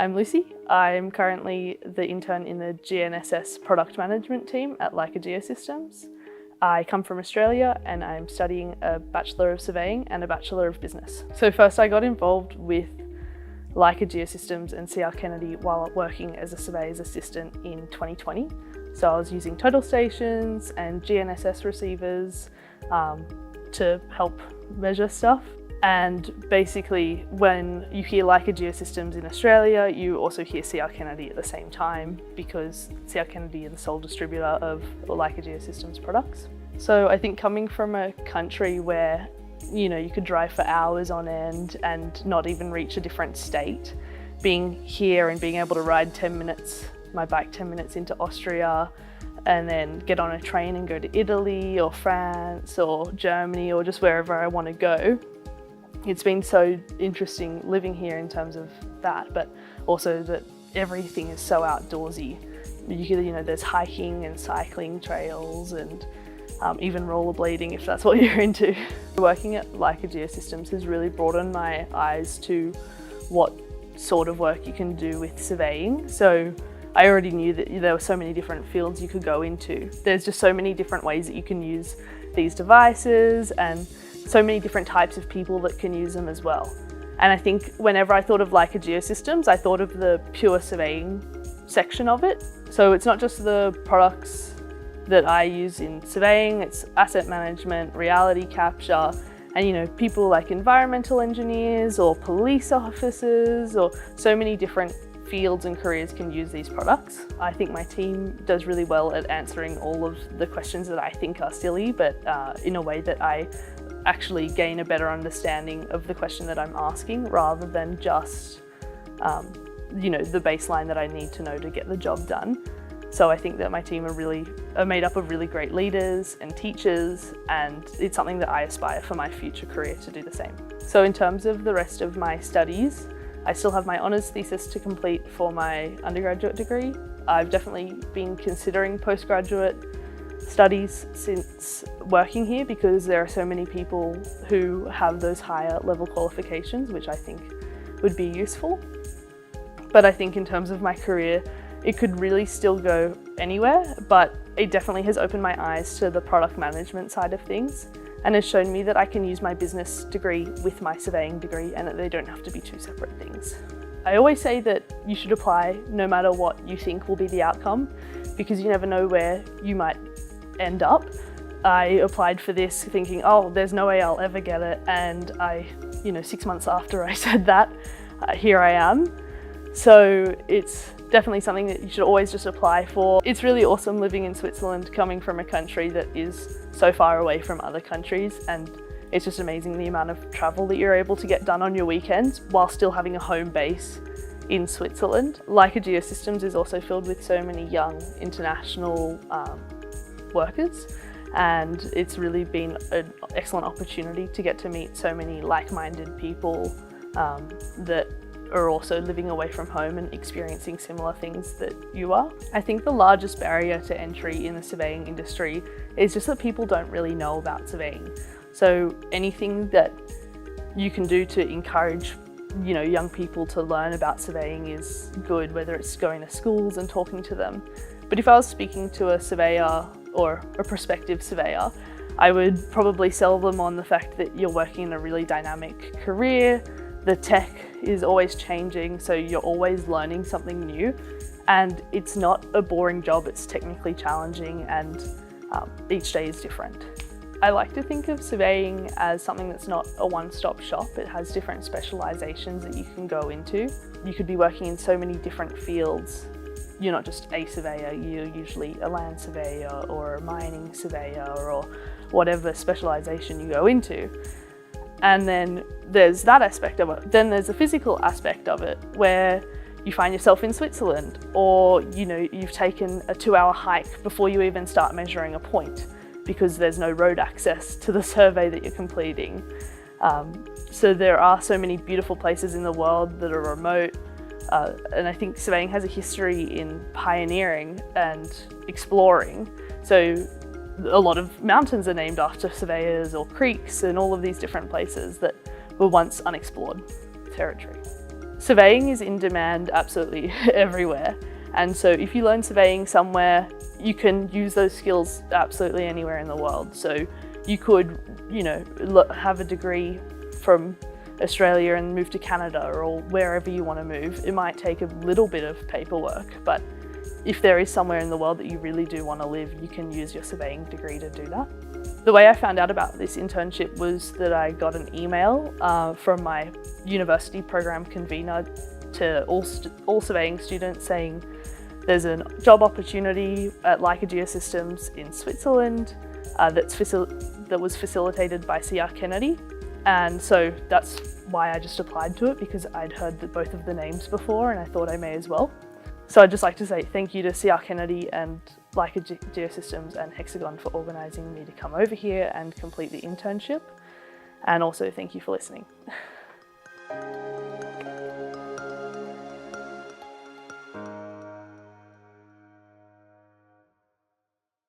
I'm Lucy. I'm currently the intern in the GNSS product management team at Leica Geosystems. I come from Australia and I'm studying a Bachelor of Surveying and a Bachelor of Business. So first I got involved with Leica Geosystems and CR Kennedy while working as a surveyor's assistant in 2020. So I was using total stations and GNSS receivers to help measure stuff. And basically when you hear Leica Geosystems in Australia, you also hear CR Kennedy at the same time because CR Kennedy is the sole distributor of Leica Geosystems products. So I think coming from a country where you could drive for hours on end and not even reach a different state, being here and being able to ride my bike 10 minutes into Austria and then get on a train and go to Italy or France or Germany or just wherever I want to go. It's been so interesting living here in terms of that, but also that everything is so outdoorsy. There's hiking and cycling trails and even rollerblading if that's what you're into. Working at Leica Geosystems has really broadened my eyes to what sort of work you can do with surveying. So I already knew that there were so many different fields you could go into. There's just so many different ways that you can use these devices and so many different types of people that can use them as well. And I think whenever I thought of Leica Geosystems, I thought of the pure surveying section of it. So it's not just the products that I use in surveying, it's asset management, reality capture, and people like environmental engineers or police officers or so many different fields and careers can use these products. I think my team does really well at answering all of the questions that I think are silly, but in a way that I actually gain a better understanding of the question that I'm asking rather than just the baseline that I need to know to get the job done. So I think that my team are made up of really great leaders and teachers, and it's something that I aspire for my future career to do the same. So in terms of the rest of my studies, I still have my honours thesis to complete for my undergraduate degree. I've definitely been considering postgraduate studies since working here because there are so many people who have those higher level qualifications, which I think would be useful. But I think in terms of my career, it could really still go anywhere, but it definitely has opened my eyes to the product management side of things and has shown me that I can use my business degree with my surveying degree and that they don't have to be two separate things. I always say that you should apply no matter what you think will be the outcome because you never know where you might end up. I applied for this thinking, oh, there's no way I'll ever get it, and 6 months after I said that, here I am. So it's definitely something that you should always just apply for. It's really awesome living in Switzerland, coming from a country that is so far away from other countries, and it's just amazing the amount of travel that you're able to get done on your weekends while still having a home base in Switzerland. Leica Geosystems is also filled with so many young international workers, and it's really been an excellent opportunity to get to meet so many like-minded people that are also living away from home and experiencing similar things that you are. I think the largest barrier to entry in the surveying industry is just that people don't really know about surveying. So anything that you can do to encourage young people to learn about surveying is good, whether it's going to schools and talking to them. But if I was speaking to a surveyor or a prospective surveyor, I would probably sell them on the fact that you're working in a really dynamic career. The tech is always changing, so you're always learning something new. And it's not a boring job, it's technically challenging, and each day is different. I like to think of surveying as something that's not a one-stop shop. It has different specializations that you can go into. You could be working in so many different fields. You're not just a surveyor, you're usually a land surveyor or a mining surveyor or whatever specialization you go into. And then there's that aspect of it. Then there's a physical aspect of it where you find yourself in Switzerland, or you've taken a 2-hour hike before you even start measuring a point because there's no road access to the survey that you're completing. So there are so many beautiful places in the world that are remote. And I think surveying has a history in pioneering and exploring. So a lot of mountains are named after surveyors, or creeks, and all of these different places that were once unexplored territory. Surveying is in demand absolutely everywhere. And so if you learn surveying somewhere, you can use those skills absolutely anywhere in the world. So you could, have a degree from Australia and move to Canada or wherever you want to move. It might take a little bit of paperwork, but if there is somewhere in the world that you really do want to live, you can use your surveying degree to do that. The way I found out about this internship was that I got an email from my university program convener to all surveying students saying there's a job opportunity at Leica Geosystems in Switzerland that was facilitated by C.R. Kennedy. And so that's why I just applied to it, because I'd heard both of the names before and I thought I may as well. So I'd just like to say thank you to C.R. Kennedy and Leica Geosystems and Hexagon for organising me to come over here and complete the internship. And also thank you for listening.